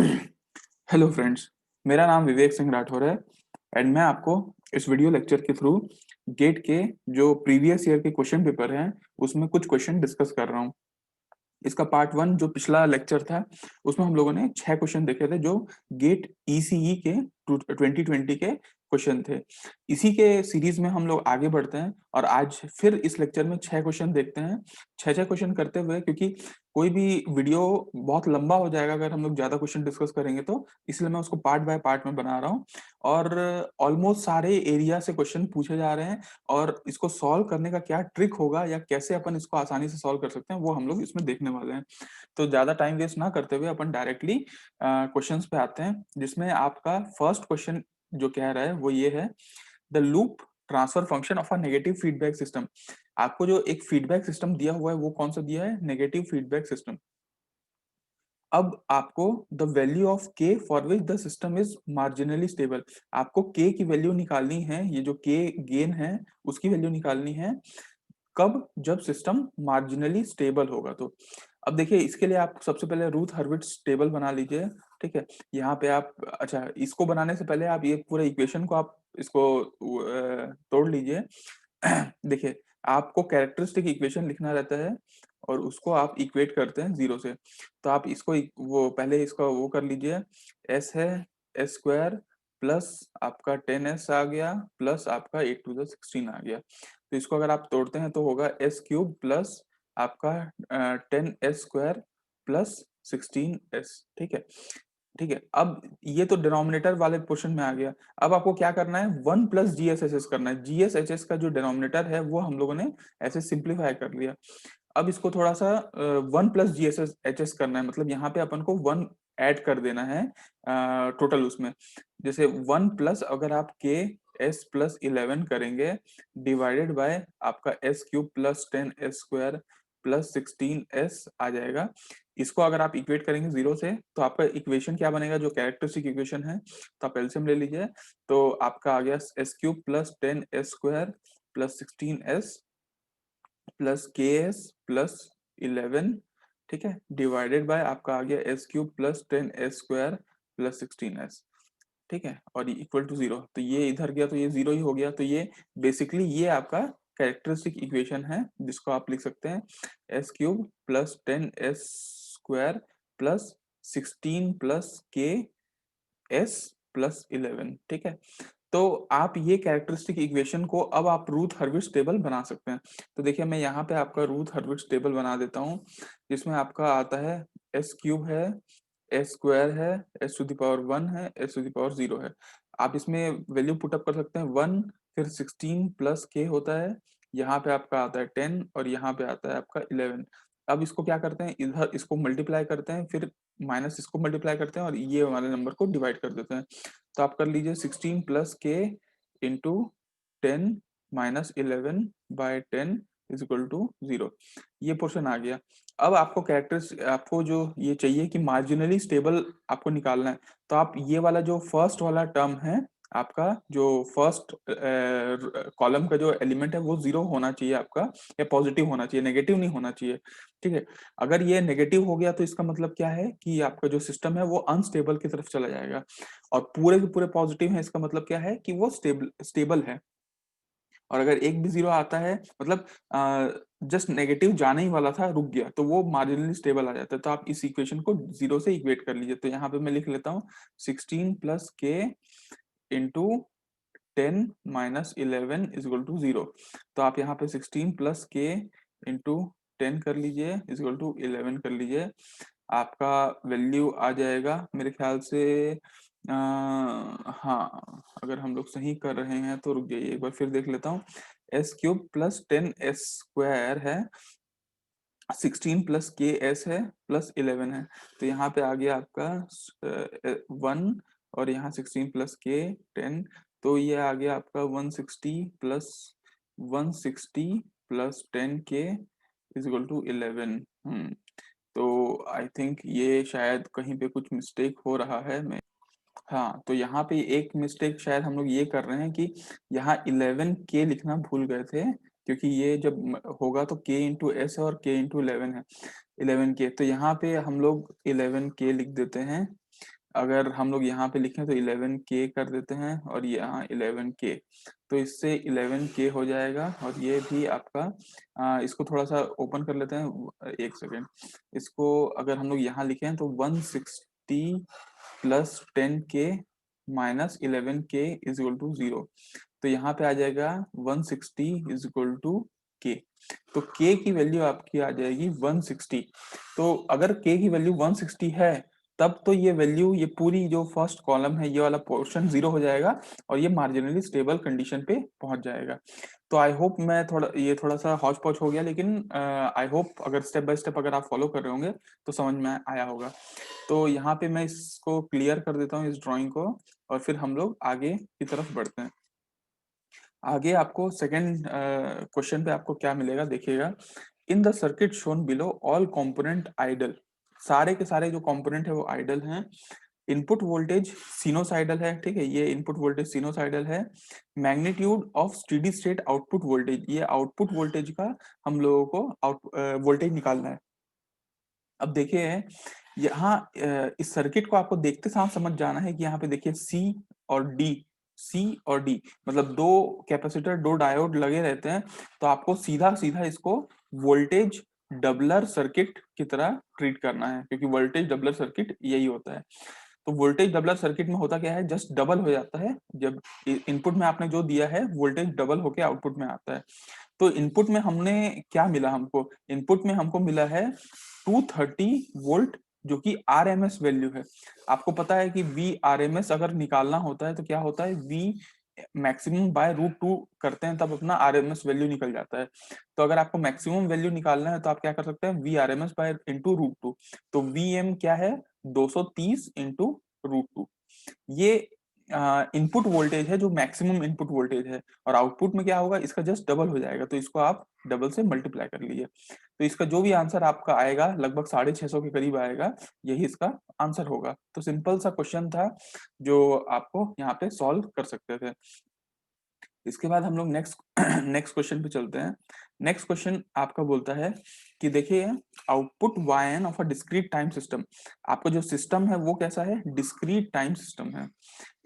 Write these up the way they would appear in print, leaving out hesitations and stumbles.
Hello friends, मेरा नाम विवेक सिंह राठौर है एंड मैं आपको इस वीडियो लेक्चर के थ्रू गेट के जो प्रीवियस ईयर के क्वेश्चन पेपर हैं उसमें कुछ क्वेश्चन डिस्कस कर रहा हूँ। इसका पार्ट वन जो पिछला लेक्चर था उसमें हम लोगों ने 6 क्वेश्चन देखे थे जो गेट ईसीई के 2020 के क्वेश्चन थे। इसी के सीरीज में हम लोग आगे बढ़ते हैं और आज फिर इस लेक्चर में 6 क्वेश्चन देखते हैं। 6 क्वेश्चन करते हुए, क्योंकि कोई भी वीडियो बहुत लंबा हो जाएगा अगर हम लोग ज्यादा क्वेश्चन डिस्कस करेंगे, तो इसलिए मैं उसको पार्ट बाय पार्ट में बना रहा हूँ। और ऑलमोस्ट सारे एरिया से क्वेश्चन पूछे जा रहे हैं और इसको सॉल्व करने का क्या ट्रिक होगा या कैसे अपन इसको आसानी से सॉल्व कर सकते हैं वो हम लोग इसमें देखने वाले हैं। तो ज्यादा टाइम वेस्ट ना करते हुए अपन डायरेक्टली क्वेश्चंस पे आते हैं, जिसमें आपका फर्स्ट क्वेश्चन जो कह रहा है वो ये है, the loop transfer function of a negative feedback system. आपको जो एक फीडबैक सिस्टम दिया हुआ है वो कौन सा दिया है? Negative feedback system. अब आपको द वैल्यू ऑफ के for which the system is marginally stable, आपको के की वैल्यू निकालनी है, ये जो के गेन है उसकी वैल्यू निकालनी है कब? जब सिस्टम मार्जिनली स्टेबल होगा। तो अब देखिए, इसके लिए आप सबसे पहले रूथ हर्विट्ज टेबल बना लीजिए। ठीक है, यहाँ पे आप, अच्छा, इसको बनाने से पहले आप ये पूरे इक्वेशन को आप इसको तोड़ लीजिए। देखिए, आपको कैरेक्टरिस्टिक इक्वेशन लिखना रहता है और उसको आप इक्वेट करते हैं जीरो से। तो आप इसको वो पहले इसका वो कर लीजिए। एस है एस स्क्वायर प्लस आपका 10s आ गया प्लस आपका 8 to the 16 आ गया। तो इसको अगर आप तोड़ते हैं तो होगा एस क्यूब प्लस आपका 10s स्क्वायर प्लस 16s। ठीक है, ठीक है। अब ये तो डिनोमिनेटर वाले पोर्शन में आ गया। अब आपको क्या करना है? 1 + GSHS करना है। GSHS का जो डिनोमिनेटर है वो हम लोगों ने ऐसे सिंप्लीफाई कर लिया। अब इसको थोड़ा सा 1 + GSHS करना है, मतलब यहाँ पे अपन को 1 ऐड कर देना है टोटल उसमें। जैसे 1 अगर आप के एस प्लस 11 करेंगे डिवाइडेड बाय आपका S cube plus 10s square plus 16s आ जाएगा। इसको अगर आप इक्वेट करेंगे जीरो से तो आपका इक्वेशन क्या बनेगा? जो कैरेक्टरिस्टिक इक्वेशन है, तो आप एलसीएम ले लीजिए। तो आपका आ गया S cube plus 10s square plus 16s plus के एस प्लस 11, ठीक है, डिवाइडेड बाय आपका आ गया S cube plus 10s square plus 16s। ठीक है, और इक्वल टू जीरो। तो ये इधर गया तो ये जीरो ही हो गया। तो ये बेसिकली ये आपका कैरेक्टरिस्टिक इक्वेशन है जिसको आप लिख सकते हैं S cube plus 10s square plus 16 plus के एस प्लस 11। ठीक है, तो आप ये कैरेक्टरिस्टिक इक्वेशन को अब आप रूथ हर्विट्ज टेबल बना सकते हैं। तो देखिए, मैं यहाँ पे आपका रूथ हर्विट्ज टेबल बना देता हूँ, जिसमें आपका आता है एस क्यूब है, एस स्क्वायर है, एस टू द पावर 1 है, एस टू द पावर 0 है। आप इसमें वैल्यू पुटअप कर सकते हैं 1, फिर 16 प्लस के होता है, यहाँ पे आपका आता है 10 और यहाँ पे आता है आपका 11। अब इसको क्या करते हैं, इधर इसको मल्टीप्लाई करते हैं, फिर माइनस इसको मल्टीप्लाई करते हैं और ये वाले नंबर को डिवाइड कर देते हैं। तो आप कर लीजिए 16 plus k into 10 minus 11 by 10 is equal to 0। ये पोर्शन आ गया। अब आपको कैरेक्टर्स, आपको जो ये चाहिए कि मार्जिनली स्टेबल आपको निकालना है, तो आप ये वाला जो फर्स्ट वाला टर्म है, आपका जो फर्स्ट कॉलम का जो एलिमेंट है वो जीरो होना चाहिए आपका, या पॉजिटिव होना चाहिए, नेगेटिव नहीं होना चाहिए। ठीक है, अगर ये नेगेटिव हो गया तो इसका मतलब क्या है कि आपका जो सिस्टम है वो अनस्टेबल की तरफ चला जाएगा। और पूरे के पूरे पॉजिटिव है, इसका मतलब क्या है कि वो स्टेबल है। और अगर एक भी जीरो आता है, मतलब जस्ट नेगेटिव जाने ही वाला था, रुक गया, तो वो मार्जिनली स्टेबल आ जाता है। तो आप इस इक्वेशन को जीरो से इक्वेट कर लीजिए। तो यहाँ पे मैं लिख लेता हूँ 16 plus k into 10 minus 11 is equal to 0। तो आप यहाँ पे 16 प्लस के इंटू 10 कर लीजिए इज इक्वल टू 11 कर लीजिए। आपका वैल्यू आ जाएगा मेरे ख्याल से, हाँ, अगर हम लोग सही कर रहे हैं तो रुक जाइए, एक बार फिर देख लेता हूँ। S cube plus 10s square है, 16 प्लस के एस है प्लस 11 है। तो यहाँ पे आ गया आपका 1 और यहाँ 16 प्लस के 10। तो ये आ गया आपका 160 प्लस 10 के इज इक्वल टू 11। तो आई थिंक ये शायद कहीं पे कुछ मिस्टेक हो रहा है। मैं, हाँ, तो यहाँ पे एक मिस्टेक शायद हम लोग ये कर रहे हैं कि यहाँ 11 के लिखना भूल गए थे। क्योंकि ये जब होगा तो k इंटू एस और k इंटू 11 है, 11k। तो यहाँ पे हम लोग 11k लिख देते हैं। अगर हम लोग यहाँ पे लिखें तो 11k कर देते हैं और यहाँ 11k, तो इससे 11k हो जाएगा। और ये भी आपका इसको थोड़ा सा ओपन कर लेते हैं, एक सेकेंड। इसको अगर हम लोग यहाँ लिखें तो 160 plus 10k minus 11k is equal to 0। तो यहाँ पे आ जाएगा 160 इज इक्वल टू k। तो k की वैल्यू आपकी आ जाएगी 160। तो अगर k की वैल्यू 160 है तब तो ये वैल्यू, ये पूरी जो फर्स्ट कॉलम है, ये वाला पोर्शन 0 हो जाएगा और ये मार्जिनली स्टेबल कंडीशन पे पहुंच जाएगा। तो आई होप मैं थोड़ा सा हौच पौच हो गया, लेकिन आई होप अगर स्टेप बाय स्टेप अगर आप फॉलो कर रहे होंगे तो समझ में आया होगा। तो यहाँ पे मैं इसको क्लियर कर देता हूँ, इस ड्राइंग को, और फिर हम लोग आगे की तरफ बढ़ते हैं। आगे आपको सेकंड क्वेश्चन पे आपको क्या मिलेगा देखिएगा। In the circuit shown below all component ideal, सारे के सारे जो कंपोनेंट है वो आइडल हैं। इनपुट वोल्टेज सिनोसाइडल है, ठीक है, ये इनपुट वोल्टेज सिनोसाइडल है। Magnitude of steady state output voltage, ये आउटपुट वोल्टेज का हम लोगों को वोल्टेज निकालना है। अब देखिए यहाँ इस सर्किट को आपको देखते साथ समझ जाना है कि यहाँ पे देखिए सी और डी मतलब दो कैपेसिटर, दो डायोड लगे रहते हैं। तो आपको सीधा सीधा इसको वोल्टेज डबलर सर्किट की तरह ट्रीट करना है, क्योंकि वोल्टेज डबलर सर्किट यही होता है। तो वोल्टेज डबलर सर्किट में होता क्या है, जस्ट डबल हो जाता है। जब इनपुट में आपने जो दिया है वोल्टेज डबल होके आउटपुट में आता है। तो इनपुट में हमने क्या मिला, हमको इनपुट में हमको मिला है 230 वोल्ट, जो कि आरएमएस वैल्यू है। आपको पता है कि वी आरएमएस अगर निकालना होता है तो क्या होता है, V maximum by root two करते हैं तब अपना आरएमएस वैल्यू निकल जाता है। तो अगर आपको मैक्सिमम वैल्यू निकालना है तो आप क्या कर सकते हैं, V RMS by into root two. तो वी एम क्या है, 230 इंटू रूट टू। ये इनपुट वोल्टेज है जो मैक्सिमम इनपुट वोल्टेज है, और आउटपुट में क्या होगा, इसका जस्ट डबल हो जाएगा। तो इसको आप डबल से मल्टीप्लाई कर लीजिए। तो इसका जो भी आंसर आपका आएगा लगभग 650 के करीब आएगा, यही इसका आंसर होगा। तो सिंपल सा क्वेश्चन था जो आपको यहाँ पे सॉल्व कर सकते थे। इसके बाद हम लोग नेक्स्ट नेक्स्ट क्वेश्चन पे चलते हैं। नेक्स्ट क्वेश्चन आपका बोलता है कि देखिए output y n of a discrete time system. आपका जो सिस्टम है वो कैसा है, डिस्क्रीट टाइम सिस्टम है।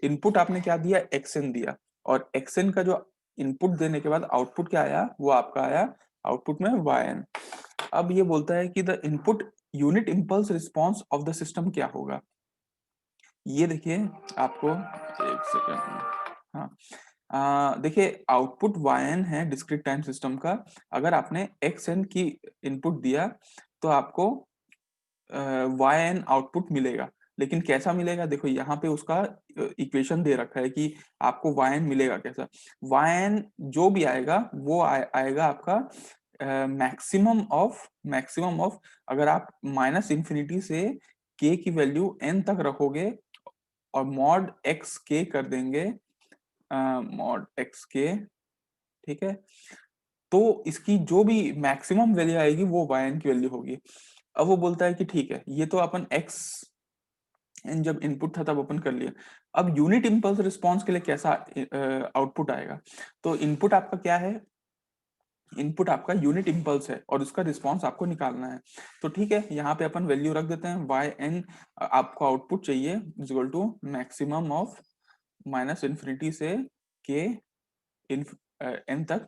इनपुट आपने क्या दिया, एक्सएन दिया, और एक्सएन का जो इनपुट देने के बाद आउटपुट क्या आया, वो आपका आया आउटपुट में वायन। अब ये बोलता है कि the input unit impulse response of the system क्या होगा। ये देखिए आपको एक सेकेंड, हाँ देखिए आउटपुट वायन है डिस्क्रीट टाइम सिस्टम का। अगर आपने एक्स एन की इनपुट दिया तो आपको वायन आउटपुट मिलेगा। लेकिन कैसा मिलेगा, देखो यहाँ पे उसका इक्वेशन दे रखा है कि आपको वायन मिलेगा कैसा। वायन जो भी आएगा वो आएगा आपका मैक्सिमम ऑफ, अगर आप माइनस इंफिनिटी से के की वैल्यू एन तक रखोगे और मॉड एक्स के कर देंगे, मॉड एक्स के, ठीक है, तो इसकी जो भी मैक्सिमम वैल्यू आएगी वो वायन की वैल्यू होगी। अब वो बोलता है कि ठीक है, ये तो अपन एक्स एन जब इनपुट था तब अपन कर लिया। अब यूनिट इंपल्स रिस्पॉन्स के लिए कैसा आउटपुट आएगा। तो इनपुट आपका क्या है, इनपुट आपका यूनिट इंपल्स है और उसका रिस्पांस आपको निकालना है। तो ठीक है, यहाँ पे अपन वैल्यू रख देते हैं वाई एन। आपको आउटपुट चाहिए equal to maximum of minus infinity से के एन तक।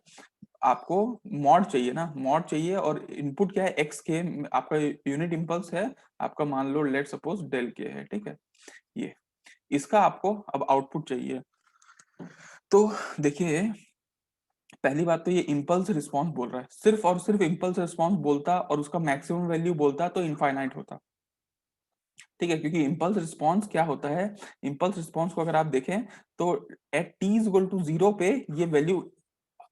आपको मॉड चाहिए ना, मॉड चाहिए, और इनपुट क्या है, एक्स के, आपका यूनिट इंपल्स है आपका, मान लो लेट सपोज डेल के है, ठीक है। ये इसका आपको अब आउटपुट चाहिए। तो देखिए पहली बात तो ये इंपल्स रिस्पांस बोल रहा है, सिर्फ और सिर्फ इंपल्स रिस्पांस बोलता और उसका मैक्सिमम वैल्यू बोलता तो इनफाइनाइट होता, ठीक है। क्योंकि इंपल्स रिस्पांस क्या होता है, इंपल्स रिस्पांस को अगर आप देखें तो at T is equal to 0 पे ये वैल्यू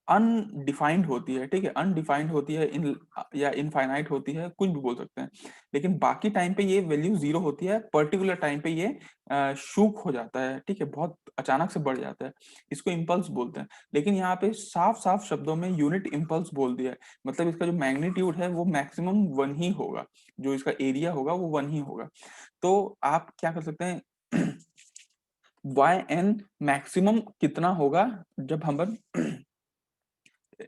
अनडिफाइंड होती है, ठीक है, अनडिफाइंड होती है, इन या इनफाइनाइट होती है, कुछ भी बोल सकते हैं। लेकिन बाकी टाइम पे ये वैल्यू 0 होती है, पर्टिकुलर टाइम पे ये शूक हो जाता है, ठीक है, बहुत अचानक से बढ़ जाता है, इसको इंपल्स बोलते हैं। लेकिन यहाँ पे साफ साफ शब्दों में यूनिट इंपल्स बोल दिया है, मतलब इसका जो मैग्नीट्यूड है वो मैक्सिमम 1 ही होगा, जो इसका एरिया होगा वो 1 ही होगा। तो आप क्या कर सकते हैं, वाई एन मैक्सिमम कितना होगा जब हम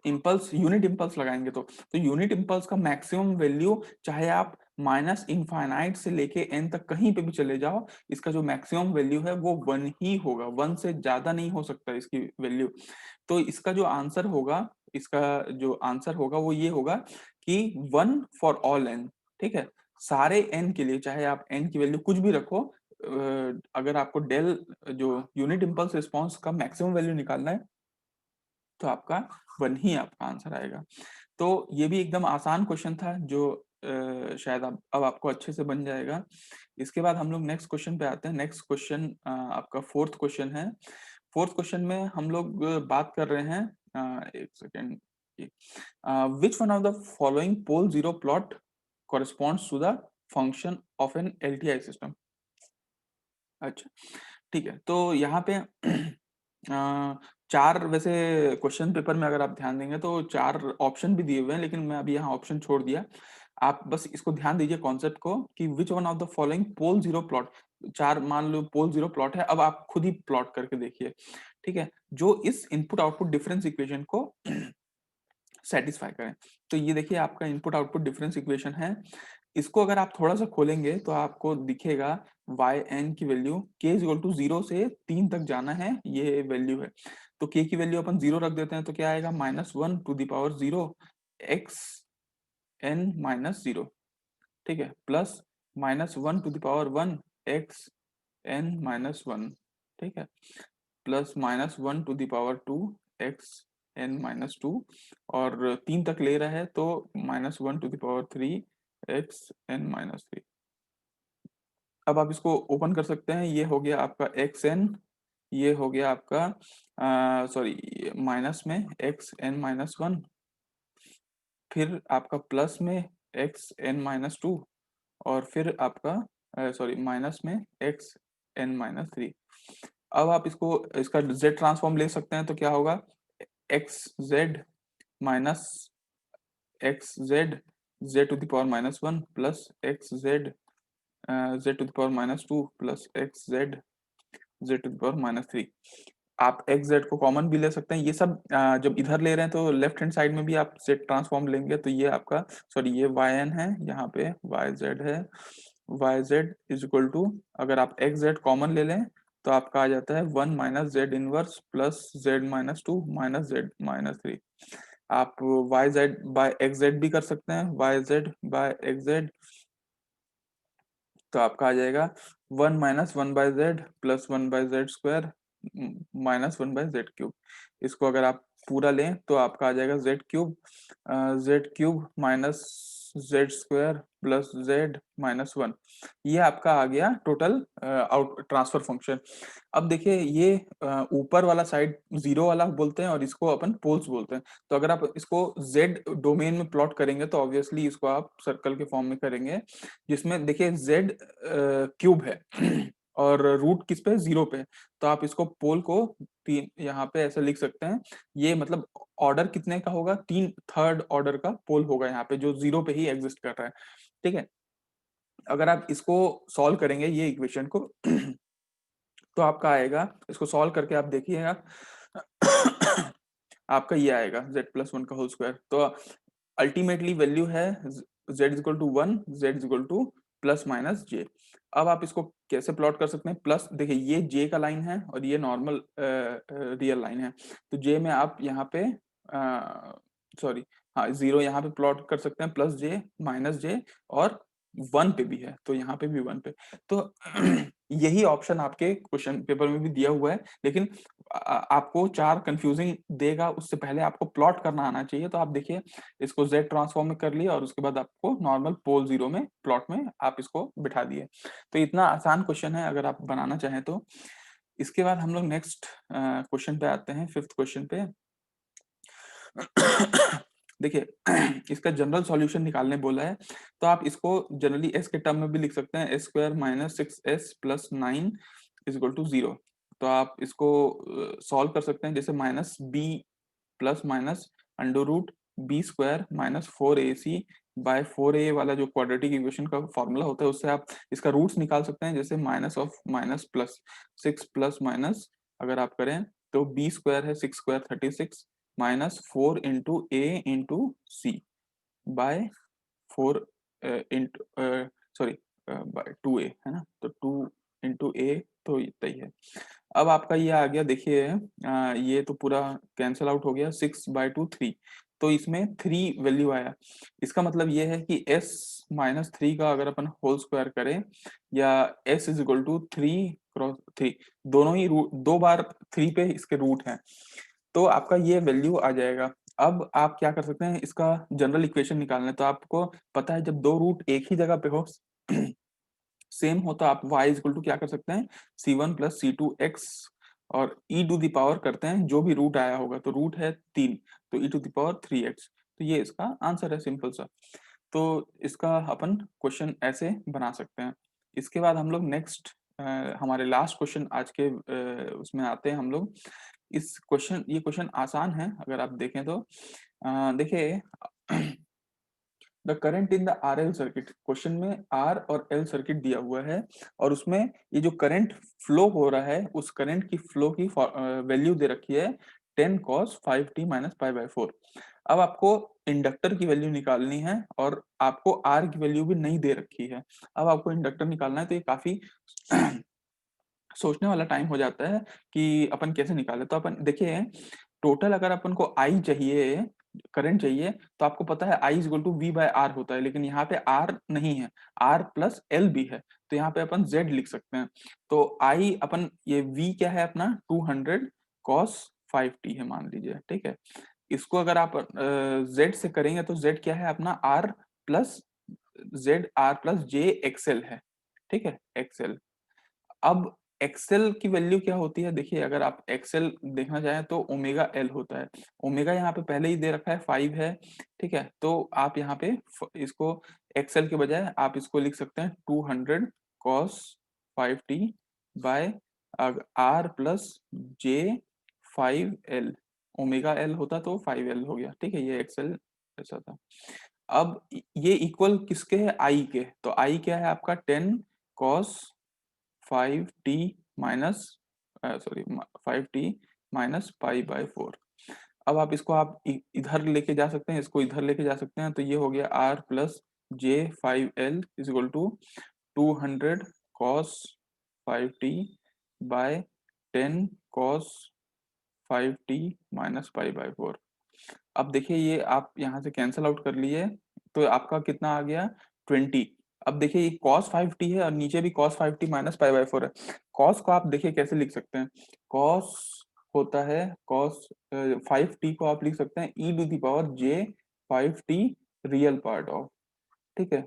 इम्पल्स यूनिट इम्पल्स लगाएंगे तो यूनिट इम्पल्स का मैक्सिमम वैल्यू, चाहे आप माइनस इनफाइनाइट से लेके एन तक कहीं पे भी चले जाओ, इसका जो मैक्सिमम वैल्यू है वो 1 ही होगा, 1 से ज्यादा नहीं हो सकता इसकी वैल्यू। तो इसका जो आंसर होगा, इसका जो आंसर होगा वो ये होगा कि 1 फॉर ऑल एन। ठीक है, सारे एन के लिए, चाहे आप एन की वैल्यू कुछ भी रखो, अगर आपको डेल जो यूनिट इम्पल्स रिस्पॉन्स का मैक्सिमम वैल्यू निकालना है तो आपका 1 ही आपका आंसर आएगा। तो ये भी एकदम आसान क्वेश्चन था जो शायद अब आपको अच्छे से बन जाएगा। इसके बाद हम लोग नेक्स्ट क्वेश्चन पे आते हैं। नेक्स्ट क्वेश्चन आपका फोर्थ क्वेश्चन है। फोर्थ क्वेश्चन में हम लोग बात कर रहे हैं, एक second, which one of the following pole zero plot corresponds to the function of an LTI system. अच्छा, ठीक है, तो यहाँ पे चार, वैसे क्वेश्चन पेपर में अगर आप ध्यान देंगे तो चार ऑप्शन भी दिए हुए हैं, लेकिन मैं अभी यहाँ ऑप्शन छोड़ दिया। आप बस इसको ध्यान दीजिए कॉन्सेप्ट को कि which one of the following pole zero plot, चार मान लो पोल जीरो प्लॉट है, अब आप खुद ही प्लॉट करके देखिए। ठीक है, जो इस इनपुट आउटपुट डिफरेंस इक्वेशन को सेटिस्फाई करें। तो ये देखिए आपका इनपुट आउटपुट डिफरेंस इक्वेशन है। इसको अगर आप थोड़ा सा खोलेंगे तो आपको दिखेगा वाई एन की वैल्यू के इज इक्वल टू 0 से 3 तक जाना है, ये वैल्यू है। तो के की वैल्यू अपन 0 रख देते हैं तो क्या आएगा, -1 to the power 0 X N minus 0। ठीक है, plus -1 to the power 1 X N minus 1। ठीक है, plus -1 to the power 2 X N minus 2, और 3 तक ले रहा है तो -1 to the power 3 X N minus 3। अब आप इसको ओपन कर सकते हैं, ये हो गया आपका एक्स एन, ये हो गया आपका सॉरी माइनस में एक्स एन माइनस 1, फिर आपका प्लस में एक्स एन माइनस 2, और फिर आपका सॉरी माइनस में एक्स एन माइनस 3। अब आप इसको, इसका z ट्रांसफॉर्म ले सकते हैं तो क्या होगा, X Z minus X Z Z to the power -1 plus X Z Z to the power -2 plus X Z Z to the power -3। आप एक्स जेड को कॉमन भी ले सकते हैं। ये सब जब इधर ले रहे हैं तो लेफ्ट हैंड साइड में भी आप जेड ट्रांसफॉर्म लेंगे तो ये आपका, सॉरी ये वाई एन है, यहाँ पे वाई जेड है, Y Z is equal to, अगर आप एक्स जेड कॉमन ले लें तो आपका आ जाता है 1 minus Z inverse plus Z minus 2 minus Z minus 3। आप Y Z by X Z भी कर सकते हैं, Y Z by X Z, तो आपका आ जाएगा 1 - 1/z प्लस 1/z² -1/z³। इसको अगर आप पूरा लें तो आपका आ जाएगा z³ minus z² plus z-1। ये आपका आ गया टोटल आउट ट्रांसफर फंक्शन। अब देखिए ये ऊपर वाला साइड जीरो वाला बोलते हैं और इसको अपन पोल्स बोलते हैं। तो अगर आप इसको z डोमेन में प्लॉट करेंगे तो ऑब्वियसली इसको आप सर्कल के फॉर्म में करेंगे, जिसमें देखिए z³ है और रूट किस पे, 0 पे। तो आप इसको पोल को तीन यहाँ पे ऐसे लिख सकते हैं, ये मतलब ऑर्डर कितने का होगा, 3rd ऑर्डर का पोल होगा यहाँ पे जो 0 पे ही एग्जिस्ट कर रहा है। ठीक है, अगर आप इसको सॉल्व करेंगे ये इक्वेशन को तो आपका आएगा, इसको सॉल्व करके आप देखिएगा आपका ये आएगा z+1 का होल स्क्वायर। तो अल्टीमेटली वैल्यू है z=1, z= plus minus j। अब आप इसको कैसे प्लॉट कर सकते हैं, प्लस देखिए ये j का लाइन है और ये नॉर्मल रियल लाइन है, तो j में आप यहाँ पे सॉरी हाँ 0 यहाँ पे प्लॉट कर सकते हैं, प्लस j माइनस j, और 1 पे भी है तो यहाँ पे भी 1 पे। तो यही ऑप्शन आपके क्वेश्चन पेपर में भी दिया हुआ है, लेकिन आपको चार कंफ्यूजिंग देगा, उससे पहले आपको प्लॉट करना आना चाहिए। तो आप देखिए इसको z ट्रांसफॉर्म में कर लिए और उसके बाद आपको नॉर्मल पोल 0 में प्लॉट में आप इसको बिठा दिए। तो इतना आसान क्वेश्चन है अगर आप बनाना चाहें तो। इसके बाद हम लोग नेक्स्ट क्वेश्चन पे आते हैं, फिफ्थ क्वेश्चन पे। देखिए इसका जनरल सॉल्यूशन निकालने बोला है, तो आप इसको जनरली s के टर्म में भी लिख सकते हैं, s² - 6s + 9 = 0। तो आप इसको सॉल्व कर सकते हैं, जैसे -b plus minus √b² - 4ac/4a वाला जो क्वाड्रेटिक इक्वेशन का फॉर्मूला होता है उससे आप इसका रूट्स निकाल सकते हैं, जैसे माइनस प्लस 6 प्लस माइनस अगर आप करें तो b² है 6² 36 minus 4 into a into c by 4 into sorry by 2a है ना, तो 2 इंटू ए तो इतना ही है। अब आपका ये आ गया, देखिए ये तो पूरा कैंसल आउट हो गया, 6/2 3, तो इसमें 3 वैल्यू आया। इसका मतलब ये है कि s माइनस 3 का अगर अपन होल स्क्वायर करें, या s इज इक्वल टू 3 × 3, दोनों ही रूट, 2 बार 3 पे इसके रूट हैं, तो आपका ये वैल्यू आ जाएगा। अब आप क्या कर सकते हैं, इसका जनरल इक्वेशन निकालना है, तो आपको पता है जब दो रूट एक ही जगह पे हो सेम हो, तो आप y इक्वल टू क्या कर सकते हैं, c1 प्लस c2x, और e टू द पावर करते हैं जो भी रूट आया होगा, तो रूट है 3, तो e to the power 3x, तो ये इसका आंसर है, सिंपल सा। तो इसका अपन क्वेश्चन ऐसे बना सकते हैं। इसके बाद हम लोग नेक्स्ट हमारे लास्ट क्वेश्चन आज के उसमें आते हैं हम लोग। ये क्वेश्चन आसान है अगर आप देखें तो। देखिए the current in the R L circuit, question में आर और एल सर्किट दिया हुआ है, और उसमें ये जो करंट फ्लो हो रहा है, उस करंट की फ्लो की वैल्यू दे रखी है 10 cos 5t माइनस पाई/4। अब आपको इंडक्टर की वैल्यू निकालनी है, और आपको आर की वैल्यू भी नहीं दे रखी है। अब आपको इंडक्टर निकालना है, तो ये काफी सोचने वाला टाइम हो जाता है कि अपन कैसे निकाले। तो अपन देखिए, टोटल अगर अपन को आई चाहिए, करंट चाहिए, तो आपको पता है I equal to V by R होता है, लेकिन यहाँ पे आर नहीं है, आर प्लस एल भी है, तो यहाँ पे अपन जेड लिख सकते हैं। तो आई अपन, ये वी क्या है अपना, 200 cos 5t है मान लीजिए, ठीक है। इसको अगर आप जेड से करेंगे, तो जेड क्या है अपना, आर प्लस जे एक्सएल है, ठीक है, एक्सएल। अब एक्सेल की वैल्यू क्या होती है, देखिए अगर आप एक्सेल देखना चाहें तो ओमेगा एल होता है। ओमेगा यहाँ पे पहले ही दे रखा है 5 है, ठीक है, तो आप यहाँ पे इसको एक्सेल के बजाय आप इसको लिख सकते हैं 200 cos 5t by R plus J 5l। Omega L होता तो 5l हो गया, ठीक है, ये एक्सेल ऐसा था। अब ये इक्वल किसके है, आई के, तो आई क्या है आपका 10 cos 5t minus sorry 5t minus पाई/4। अब आप इसको आप इधर लेके जा सकते हैं, इसको इधर लेके जा सकते हैं, तो ये हो गया r plus j5l is equal to 200 cos 5t by 10 cos 5t minus पाई/4। अब देखिए ये आप यहाँ से कैंसल आउट कर लिए, तो आपका कितना आ गया, 20। अब देखिए ये cos 5t है, और नीचे भी cos 5t माइनस पाई/4 है। cos को आप देखिए कैसे लिख सकते हैं, cos होता है cos 5t को आप लिख सकते हैं e to the power j 5t real part of, ठीक है,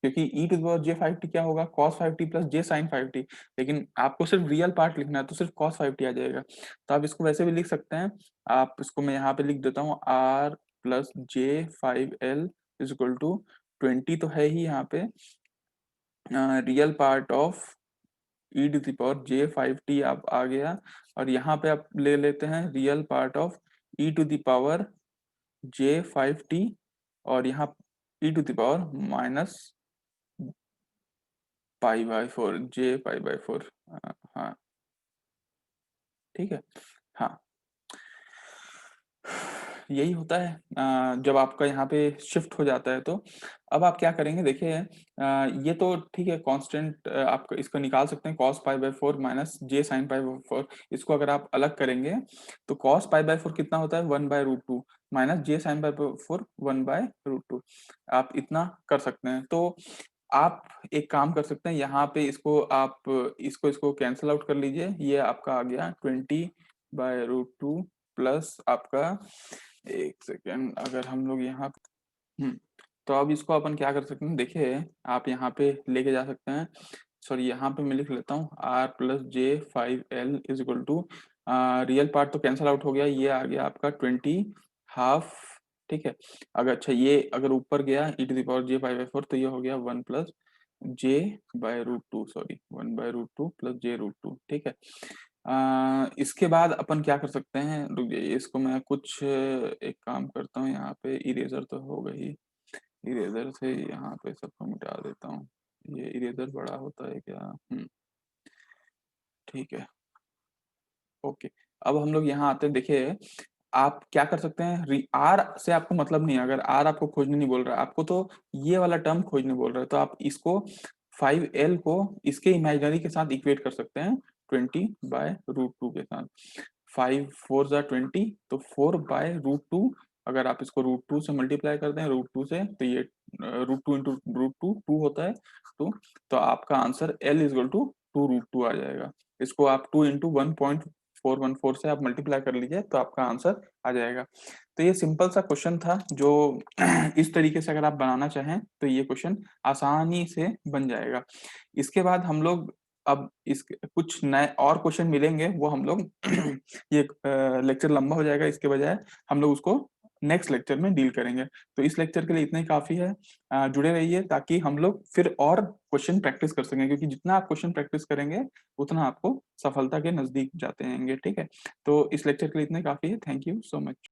क्योंकि e to the power J 5t क्या होगा, cos 5t plus j sin 5t, लेकिन आपको सिर्फ रियल पार्ट लिखना है, तो सिर्फ cos 5t आ जाएगा। तो आप इसको वैसे भी लिख सकते हैं, आप इसको मैं यहाँ पे लिख देता हूँ, r plus j5l is equal to 20 तो है ही यहाँ पे, real part of e to the power j5t आप आ गया, और यहाँ पे आप ले लेते हैं real part of e to the power j5t, और यहाँ e to the power minus पाई/4, j पाई/4, हाँ, ठीक है, हाँ, यही होता है जब आपका यहाँ पे शिफ्ट हो जाता है। तो अब आप क्या करेंगे, देखिए ये तो ठीक है, कांस्टेंट आप इसको निकाल सकते हैं, cos पाई/4 माइनस j sin पाई/4। इसको अगर आप अलग करेंगे, तो cos पाई/4 कितना होता है, 1/√2 माइनस j sin पाई/4 1/√2। आप इतना कर सकते हैं। तो आप एक काम कर सकते हैं, यहाँ पे इसको आप इसको इसको कैंसिल आउट कर लीजिए, ये आपका आ गया 20/√2 प्लस आपका, एक सेकेंड, अगर हम लोग यहाँ, हम्म, तो अब इसको अपन क्या कर सकते हैं, देखिए आप यहाँ पे लेके जा सकते हैं, सॉरी यहाँ पे मैं लिख लेता हूँ r plus j5l is equal to, real part तो कैंसिल आउट हो गया, ये आ गया आपका 20 हाफ, ठीक है। अगर अच्छा ये अगर ऊपर गया e to the power j5/4, तो ये हो गया 1 plus j/√2, sorry 1/√2 plus j√2, ठीक है। इसके बाद अपन क्या कर सकते हैं, रुक जाइए, इसको मैं कुछ एक काम करता हूँ, यहाँ पे इरेजर तो होगा ही, इरेजर से यहाँ पे सबको मिटा देता हूँ। ये इरेजर बड़ा होता है क्या, ठीक है, ओके। अब हम लोग यहाँ आते हैं, देखिए आप क्या कर सकते हैं, आर से आपको मतलब नहीं है, अगर आर आपको खोजने नहीं बोल रहा है, आपको तो ये वाला टर्म खोजने बोल रहा है, तो आप इसको 5L को इसके इमेजिनरी के साथ इक्वेट कर सकते हैं 20/√2 के साथ। 5 4 जा 20, तो 4/√2, अगर आप इसको √2 से मल्टीप्लाई कर दें, √2 से, तो ये √2 इंटू √2 2 होता है 2, तो आपका आंसर L इजल टू 2√2 आ जाएगा। इसको आप 2 इंटू 1.414 से आप मल्टीप्लाई कर लीजिए, तो आपका आंसर आ जाएगा। तो ये सिंपल सा क्वेश्चन था, जो इस तरीके से अगर आप बनाना चाहें तो ये क्वेश्चन आसानी से बन जाएगा। इसके बाद हम लोग अब इस कुछ नए और क्वेश्चन मिलेंगे, वो हम लोग ये लेक्चर लंबा हो जाएगा, इसके बजाय हम लोग उसको नेक्स्ट लेक्चर में डील करेंगे। तो इस लेक्चर के लिए इतना ही काफी है। जुड़े रहिए ताकि हम लोग फिर और क्वेश्चन प्रैक्टिस कर सकें, क्योंकि जितना आप क्वेश्चन प्रैक्टिस करेंगे उतना आपको सफलता के नजदीक जाते रहेंगे। ठीक है, तो इस लेक्चर के लिए इतना ही काफी है। Thank you so much.